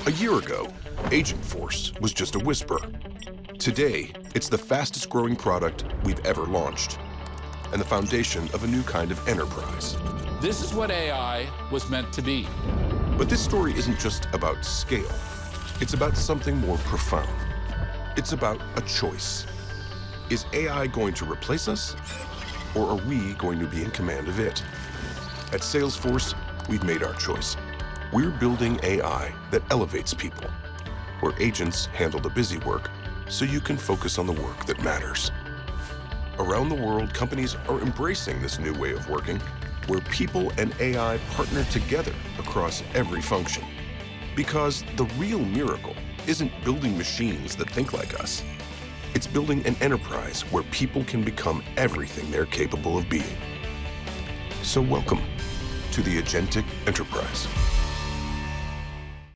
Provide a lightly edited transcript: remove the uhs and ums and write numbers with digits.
A year ago, Agentforce was just a whisper. Today, it's the fastest growing product we've ever launched, and the foundation of a new kind of enterprise. This is what AI was meant to be. But this story isn't just about scale. It's about something more profound. It's about a choice. Is AI going to replace us, or are we going to be in command of it? At Salesforce, we've made our choice. We're building AI that elevates people, where agents handle the busy work so you can focus on the work that matters. Around the world, companies are embracing this new way of working, where people and AI partner together across every function. Because the real miracle isn't building machines that think like us. It's building an enterprise where people can become everything they're capable of being. So welcome to the Agentic Enterprise.